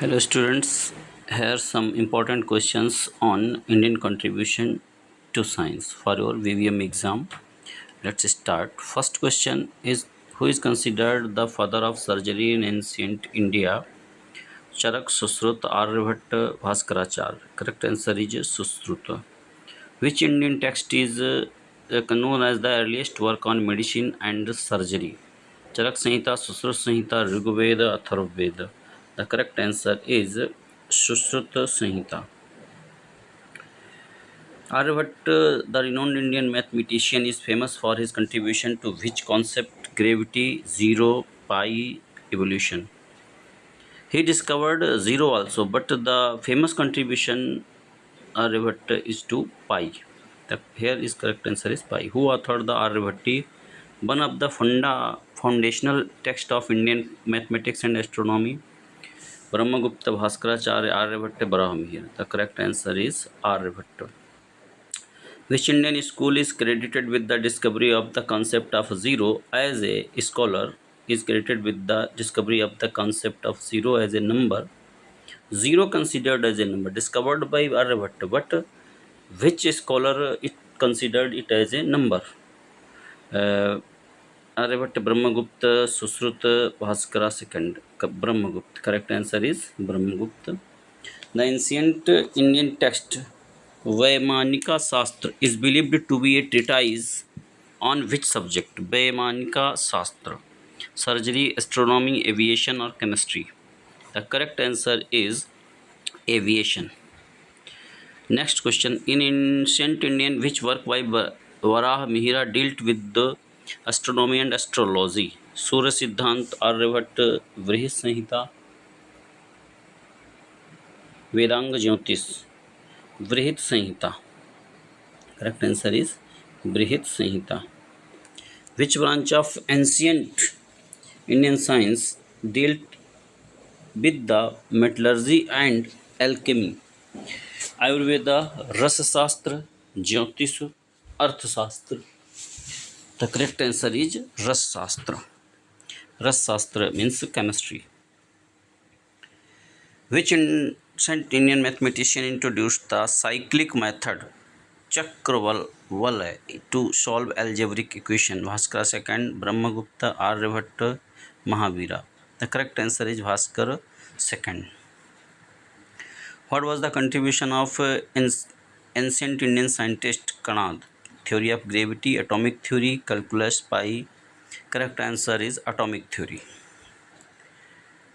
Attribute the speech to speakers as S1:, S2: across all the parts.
S1: Hello students, here are some important questions on Indian contribution to science for your VVM exam. Let's start. First question is, who is considered the father of surgery in ancient India? Charak, Susruta, Aryabhatta, Bhaskaracharya. Correct answer is Susruta. Which Indian text is known as the earliest work on medicine and surgery? Charak Samhita, Susruta Samhita, Rigveda, Atharvaveda. The correct answer is Susruta Samhita. Aryabhatta, the renowned Indian mathematician, is famous for his contribution to which concept? Gravity, zero, pi, evolution. He discovered zero also, but the famous contribution Aryabhatta is to pi. Here is correct answer is pi. Who authored the Aryabhatti? One of the foundational text of Indian mathematics and astronomy. Brahmagupta, Bhaskaracharya, Aryabhatta, Brahmir. The correct answer is Aryabhatta. Which Indian school is credited with the discovery of the concept of zero as a scholar is credited with the discovery of the concept of zero as a number. Zero considered as a number discovered by Aryabhatta, but which scholar it considered it as a number? Uh, Aryabhatta, Brahmagupta, Susruta, Bhaskara second. Brahmagupta. Correct answer is Brahmagupta. The ancient Indian text Vaimanika Shastra is believed to be a treatise on which subject? Vaimanika Shastra. Surgery, astronomy, aviation, or chemistry. The correct answer is aviation. Next question. In ancient Indian, which work by Varaha Mihira dealt with the astronomy and astrology? Surya Siddhant, Aryabhatta, Vrihit Samhita, Vedanga Jyotish. Vrihit Samhita. Correct answer is Vrihit Samhita. Which branch of ancient Indian science dealt with the metallurgy and alchemy? Ayurveda, Rasa Shastra, Jyotish, Arthashastra. The correct answer is Ras Shastra. Ras Shastra means chemistry. Which ancient Indian mathematician introduced the cyclic method Chakravalli to solve algebraic equation? Bhaskara second, Brahmagupta, Aryabhatta, Mahavira. The correct answer is Bhaskara second. What was the contribution of ancient Indian scientist Kanad? Theory of gravity, atomic theory, calculus, pi. Correct answer is atomic theory.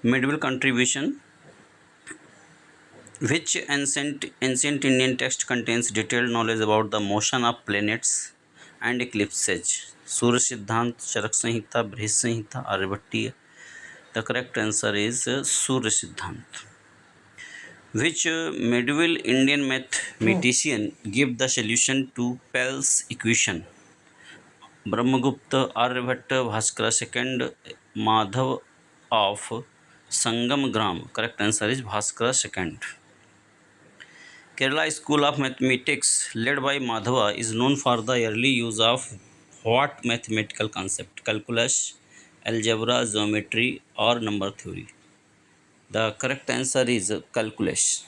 S1: Medieval contribution. Which ancient Indian text contains detailed knowledge about the motion of planets and eclipses? Surya Siddhant, Charak Samhita, Brihat Samhita, Aryabhatti. The correct answer is Surya Siddhant. Which medieval Indian mathematician gave the solution to Pell's equation? Brahmagupta, Aryabhatta, Bhaskara second, Madhav of Sangamgram. Correct answer is Bhaskara second. Kerala School of Mathematics, led by Madhava, is known for the early use of what mathematical concept? Calculus, algebra, geometry, or number theory? The correct answer is calculus.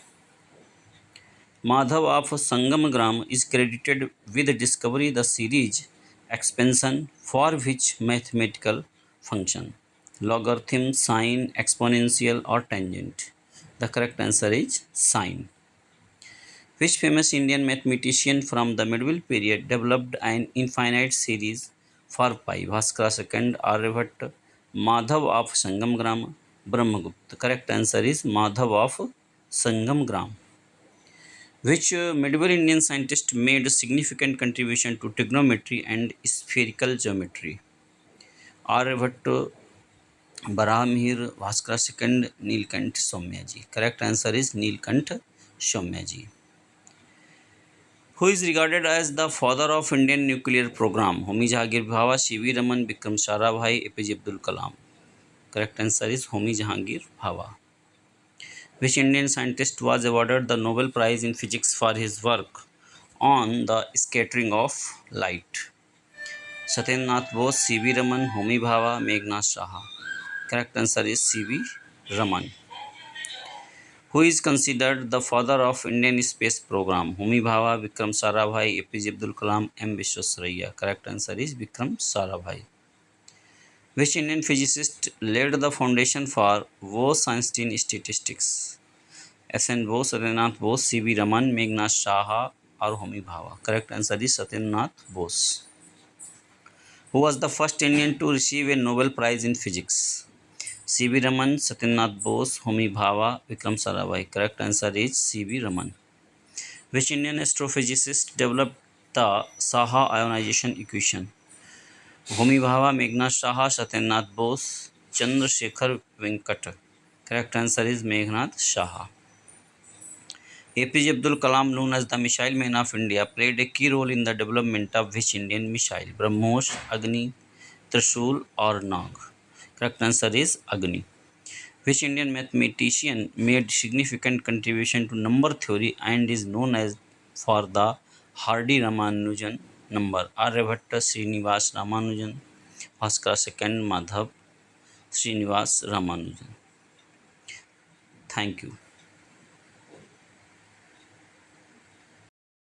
S1: Madhav of Sangamagram is credited with discovering the series expansion for which mathematical function? Logarithm, sine, exponential, or tangent? The correct answer is sine. Which famous Indian mathematician from the medieval period developed an infinite series for pi? Bhaskara second, Aryabhatta, Madhav of Sangamgram, Brahmagupta. The correct answer is Madhav of Sangamgram. Which medieval Indian scientist made a significant contribution to trigonometry and spherical geometry? Aryabhatta, Barahmir, Bhaskara second, Neelkanth Somyaji. Correct answer is Neelkanth Somyaji. Who is regarded as the father of Indian nuclear program? Homi Jahangir Bhabha, C.V. Raman, Vikram Sarabhai, APJ Abdul Kalam. Correct answer is Homi Jahangir Bhabha. Which Indian scientist was awarded the Nobel Prize in Physics for his work on the scattering of light? Satyendranath Bose, C.V. Raman, Homi Bhabha, Meghnad Saha. Correct answer is C.V. Raman. Who is considered the father of Indian space program? Homi Bhabha, Vikram Sarabhai, APJ Abdul Kalam, M. Vishwasaraya. Correct answer is Vikram Sarabhai. Which Indian physicist laid the foundation for Bose-Einstein statistics? S.N. Bose, Satyendra Bose, C.V. Raman, Meghnad Saha, or Homi Bhabha? Correct answer is Satyendra Bose. Who was the first Indian to receive a Nobel Prize in Physics? C.V. Raman, Satyendra Bose, Homi Bhabha, Vikram Sarabhai. Correct answer is C.V. Raman. Which Indian astrophysicist developed the Saha ionization equation? Homi Bhabha, Meghnad Saha, Satyendra Bose, Chandrasekhar Venkat. Correct answer is Meghnad Saha. APJ Abdul Kalam, known as the Missile Man of India, played a key role in the development of which Indian missile? BrahMos, Agni, Trishul, or Nag? Correct answer is Agni. Which Indian mathematician made significant contribution to number theory and is known as for the Hardy Ramanujan number? Aryabhatta, Srinivas Ramanujan, Bhaskara II, Madhav, Srinivas Ramanujan. Thank you.